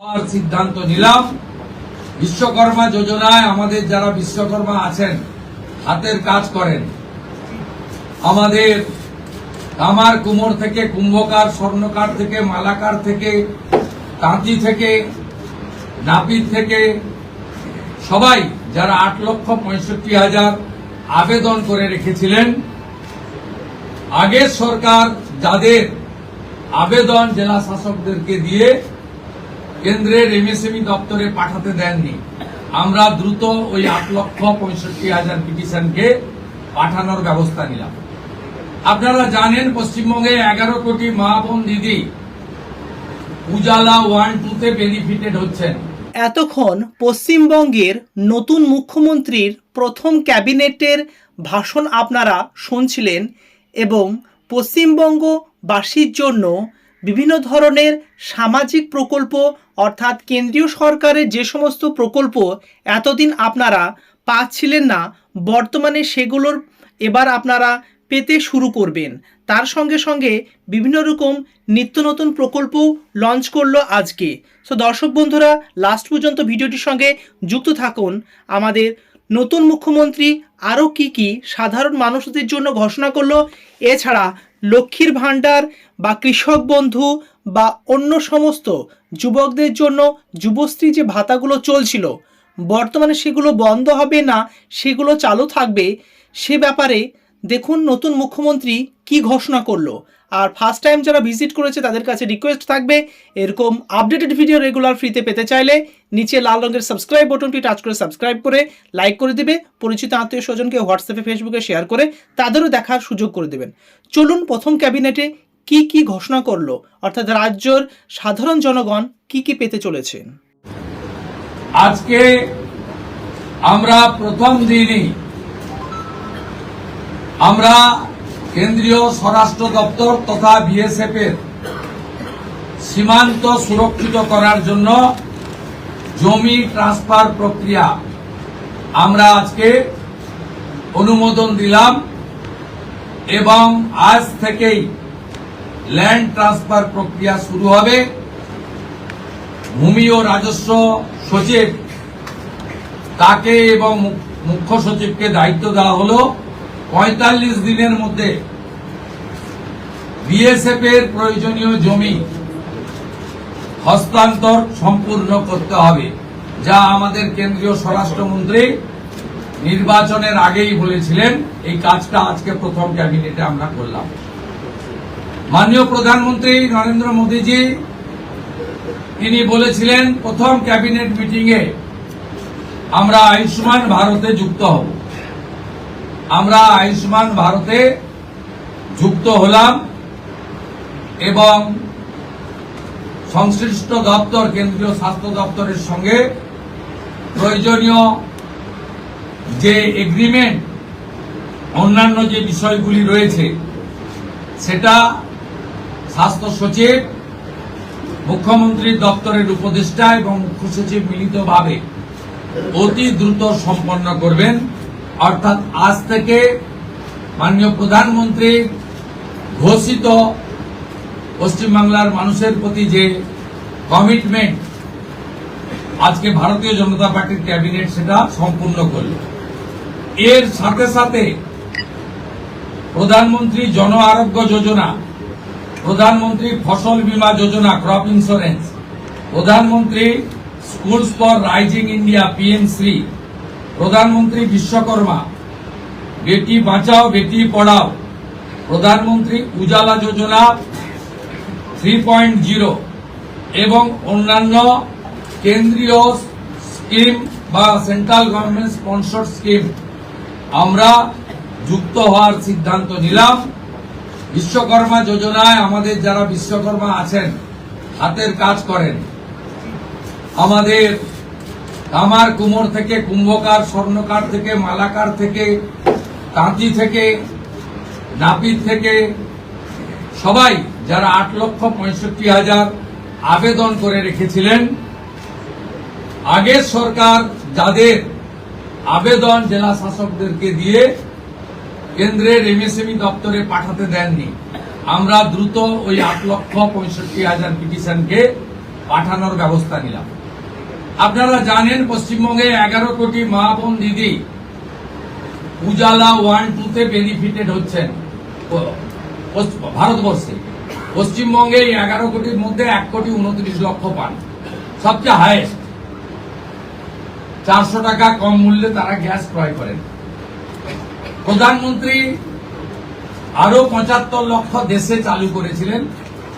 সিদ্ধান্ত নিলাম বিশ্বকর্মা যোজনায় আমাদের যারা বিশ্বকর্মা আছেন, হাতের কাজ করেন, আমাদের কামার কুমোর থেকে কুম্ভকার, স্বর্ণকার থেকে মালাকার থেকে তাঁতি থেকে নাপিত থেকে সবাই যারা 8,65,000 আবেদন করে রেখেছিলেন, আগের সরকার যাদের আবেদন জেলা শাসকদেরকে দিয়ে কেন্দ্রের এমএসএমই দপ্তরে পাঠাতে দেননি, আমরা দ্রুত ওই 8,65,000 পিটিশনকে পাঠানোর ব্যবস্থা নিলাম। আপনারা জানেন পশ্চিমবঙ্গে 11 কোটি মা বোন দিদি উজালা 1-2 বেনিফিটেড হচ্ছেন। এতক্ষণ পশ্চিমবঙ্গের নতুন মুখ্যমন্ত্রীর প্রথম ক্যাবিনেটের ভাষণ আপনারা শুনছিলেন এবং পশ্চিমবঙ্গবাসীর জন্য বিভিন্ন ধরনের সামাজিক প্রকল্প অর্থাৎ কেন্দ্রীয় সরকারের যে সমস্ত প্রকল্প এতদিন আপনারা পাচ্ছিলেন না, বর্তমানে সেগুলোর এবার আপনারা পেতে শুরু করবেন। তার সঙ্গে সঙ্গে বিভিন্ন রকম নিত্য নতুন প্রকল্প লঞ্চ করলো আজকে। সো দর্শক বন্ধুরা, লাস্ট পর্যন্ত ভিডিওটির সঙ্গে যুক্ত থাকুন। আমাদের নতুন মুখ্যমন্ত্রী আরও কি সাধারণ মানুষদের জন্য ঘোষণা করলো, এছাড়া লক্ষ্মীর ভাণ্ডার বা কৃষক বন্ধু বা অন্য সমস্ত যুবকদের জন্য যুবশ্রী যে ভাতাগুলো চলছিল, বর্তমানে সেগুলো বন্ধ হবে না, সেগুলো চালু থাকবে। সে ব্যাপারে দেখুন নতুন মুখ্যমন্ত্রী কি ঘোষণা করলো। আর ফার্স্ট টাইম যারা ভিজিট করেছে তাদের কাছে রিকোয়েস্ট থাকবে, এরকম আপডেটেড ভিডিও রেগুলার ফ্রিতে পেতে চাইলে নিচে লাল রঙের সাবস্ক্রাইব বাটনটি টাচ করে সাবস্ক্রাইব করে লাইক করে দিবে, পরিচিত আত্মীয় স্বজনকে হোয়াটসঅ্যাপে ফেসবুকে শেয়ার করে তাদেরও দেখার সুযোগ করে দেবেন। চলুন প্রথম ক্যাবিনেটে কি ঘোষণা করলো, অর্থাৎ রাজ্যের সাধারণ জনগণ কি পেতে চলেছে। আজকে আমরা প্রথম দিনই আমরা কেন্দ্রীয় স্বরাষ্ট্র দপ্তর তথা বিএসএফ এর সীমান্ত সুরক্ষিত করার জন্য জমি ট্রান্সফার প্রক্রিয়া আমরা আজকে অনুমোদন দিলাম এবং আজ থেকেই ল্যান্ড ট্রান্সফার প্রক্রিয়া শুরু হবে। ভূমি ও রাজস্ব সচিব তাকে এবং মুখ্য সচিবকে দায়িত্ব দেওয়া হলো 45 দিনের মধ্যে বিএসএফ এর প্রয়োজনীয় জমি হস্তান্তর সম্পূর্ণ করতে হবে, যা আমাদের কেন্দ্রীয় স্বরাষ্ট্রমন্ত্রী নির্বাচনের আগেই বলেছিলেন। এই কাজটা আজকে প্রথম ক্যাবিনেটে আমরা করলাম। মাননীয় প্রধানমন্ত্রী নরেন্দ্র মোদীজি তিনি বলেছিলেন প্রথম ক্যাবিনেট মিটিংয়ে আমরা আয়ুষ্মান ভারতে যুক্ত হব। আমরা আয়ুষ্মান ভারতে যুক্ত হলাম এবং সংশ্লিষ্ট দপ্তর কেন্দ্রীয় স্বাস্থ্য দপ্তরের সঙ্গে প্রয়োজনীয় যে এগ্রিমেন্ট অন্যান্য যে বিষয়গুলি রয়েছে সেটা স্বাস্থ্য সচিব, মুখ্যমন্ত্রীর দপ্তরের উপদেষ্টা এবং মুখ্য সচিব মিলিতভাবে অতি দ্রুত সম্পন্ন করবেন। অর্থাৎ আজ থেকে মাননীয় প্রধানমন্ত্রী ঘোষিত পশ্চিমবাংলার মানুষের প্রতি যে কমিটমেন্ট আজকে ভারতীয় জনতা পার্টির ক্যাবিনেট সেটা সম্পূর্ণ করল। এর সাথে সাথে প্রধানমন্ত্রী জন আরোগ্য যোজনা, প্রধানমন্ত্রী ফসল বীমা যোজনা ক্রপ ইন্স্যুরেন্স, প্রধানমন্ত্রী স্কুলস ফর রাইজিং ইন্ডিয়া পিএমশ্রী, প্রধানমন্ত্রী বিশ্বকর্মা, বেটি বাঁচাও বেটি পড়াও, প্রধানমন্ত্রী উজালা যোজনা 3.0 এবং অন্যান্য কেন্দ্রীয় স্কিম বা সেন্ট্রাল গভর্নমেন্ট স্পন্সর স্কিম আমরা যুক্ত হওয়ার সিদ্ধান্ত নিলাম। বিশ্বকর্মা যোজনায় আমাদের যারা বিশ্বকর্মা আছেন, হাতের কাজ করেন, আমাদের কামার কুমোর থেকে কুম্ভকার, স্বর্ণকার থেকে মালাকার থেকে তাঁতি থেকে নাপিত থেকে সবাই যারা 8,65,000 আবেদন করে রেখেছিলেন, আগের সরকার যাদের আবেদন জেলা শাসকদেরকে দিয়ে কেন্দ্রের এমএসএমই দপ্তরে পাঠাতে দেননি, আমরা দ্রুত ওই 8,65,000 পিটিশনকে পাঠানোর ব্যবস্থা নিলাম। আপনারা জানেন পশ্চিমবঙ্গে 11 কোটি মা বোন দিদি উজালা 1-2 বেনিফিটেড হচ্ছেন ভারতবর্ষে। পশ্চিমবঙ্গে 11 কোটির মধ্যে 1,29,00,000 পান, সবচেয়ে হাইয়েস্ট। 400 টাকা কম মূল্যে তারা গ্যাস ক্রয় করেন। প্রধানমন্ত্রী আরো 75 লক্ষ দেশে চালু করেছিলেন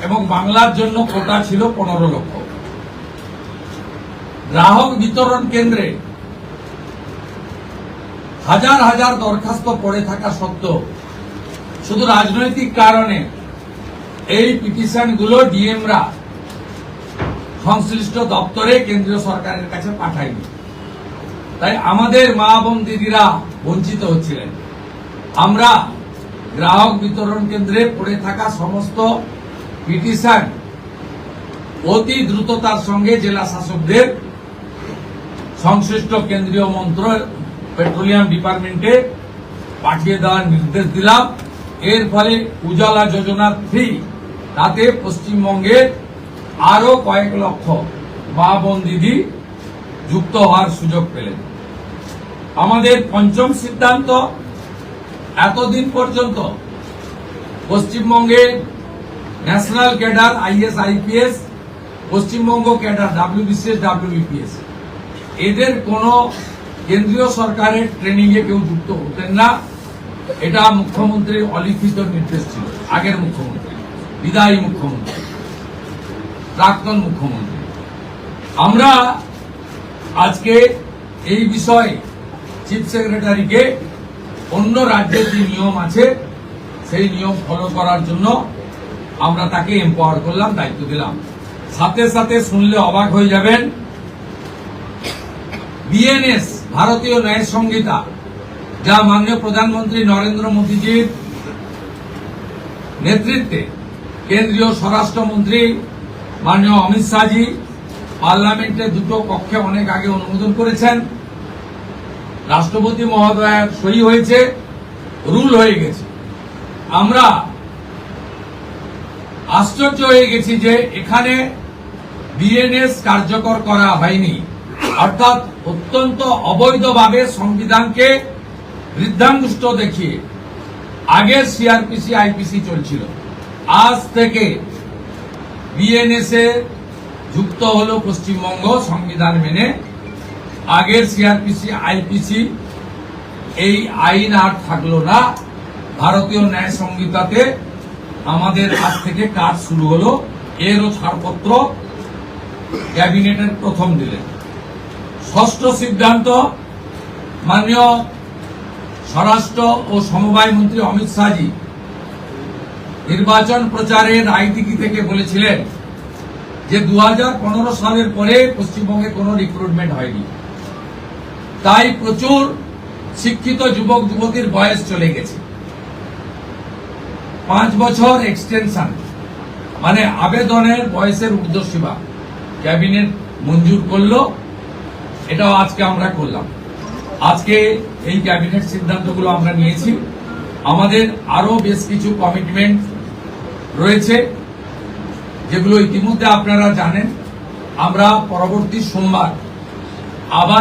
এবং বাংলার জন্য কোটা ছিল 15 লক্ষ। গ্রাহক বিতরণ কেন্দ্রে হাজার হাজার দরখাস্ত পড়ে থাকা সত্ত্বেও শুধু রাজনৈতিক কারণে এই পিটিশনগুলো ডিএমরা সংশ্লিষ্ট দপ্তরে কেন্দ্রীয় সরকারের কাছে পাঠায়নি। তাই আমাদের মা বোন দিদিরা বঞ্চিত হচ্ছিলেন। আমরা গ্রাহক বিতরণ কেন্দ্রে পড়ে থাকা সমস্ত পিটিশন অতি দ্রুততার সঙ্গে জেলা শাসকদের সংশ্লিষ্ট কেন্দ্রীয় পেট্রোলিয়াম ডিপার্টমেন্টে পাঠিয়ে দেওয়ার নির্দেশ দিলাম। এর ফলে উজালা যোজনা 3 তাতে পশ্চিমবঙ্গের আরো কয়েক লক্ষ মা বোন দিদি যুক্ত হওয়ার সুযোগ পেলেন। আমাদের পঞ্চম সিদ্ধান্ত, এতদিন পর্যন্ত পশ্চিমবঙ্গে national cadre IAS IPS, Paschimbanga cadre WBCS WBPS এদের কোন কেন্দ্রীয় সরকারের ট্রেনিং এ কেউ যুক্ত হতেন না। এটা মুখ্যমন্ত্রীর অলিখিত নির্দেশ ছিল। আগের মুখ্যমন্ত্রী, বিদায়ী মুখ্যমন্ত্রী, প্রাক্তন মুখ্যমন্ত্রী। আমরা আজকে এই বিষয়ে চিফ সেক্রেটারিকে অন্য রাজ্যের যে নিয়ম আছে সেই নিয়ম ফলো করার জন্য আমরা তাকে এম্পাওয়ার করলাম, দায়িত্ব দিলাম। সাথে সাথে শুনলে অবাক হয়ে যাবেন, বিএনএস ভারতীয় ন্যায় সংহিতা, যা মাননীয় প্রধানমন্ত্রী নরেন্দ্র মোদীজির নেতৃত্বে কেন্দ্রীয় স্বরাষ্ট্রমন্ত্রী মাননীয় অমিত শাহজি পার্লামেন্টে দুটো কক্ষে অনেক আগে অনুমোদন করেছেন, রাষ্ট্রপতি মহোদয়ের সই হয়েছে, রুল হয়ে গেছে। আমরা আশ্চর্য হয়ে গেছি যে এখানে বিএনএস কার্যকর করা হয়নি, অর্থাৎ অত্যন্ত অবৈধভাবে সংবিধানকে বৃদ্ধাঙ্গুষ্ঠ দেখিয়ে আগের সিআরপিসি আইপিসি চলছিল। আজ থেকে বিএনএস এ যুক্ত হলো পশ্চিমবঙ্গ সংবিধান মেনে। আগের সিআরপিসি আইপিসি এই আইন আর থাকলো না। ভারতীয় ন্যায় সংহিতাতে আমাদের আজ থেকে কাজ শুরু হলো। এরও ছাড়পত্র ক্যাবিনেটের প্রথম দিলেন। ষষ্ঠ সিদ্ধান্ত, মাননীয় স্বরাষ্ট্র ও সমবায় মন্ত্রী অমিত শাহজি নির্বাচন প্রচারের রায়দিঘি থেকে বলেছিলেন যে 2015 সালের পরে পশ্চিমবঙ্গে কোনো রিক্রুটমেন্ট হয়নি, তাই প্রচুর শিক্ষিত যুবক যুবতীর বয়স চলে গেছে। 5 বছর এক্সটেনশন, মানে আবেদনের বয়সের ঊর্ধ্বসীমা ক্যাবিনেট মঞ্জুর করলো। এটাও আজকে আমরা করলাম। আজকে এই ক্যাবিনেট সিদ্ধান্তগুলো আমরা নিয়েছি। আমাদের আরো বেশ কিছু কমিটমেন্ট রয়েছে যেগুলো ইতিমধ্যে আপনারা জানেন। আমরা পরবর্তী সোমবার আবার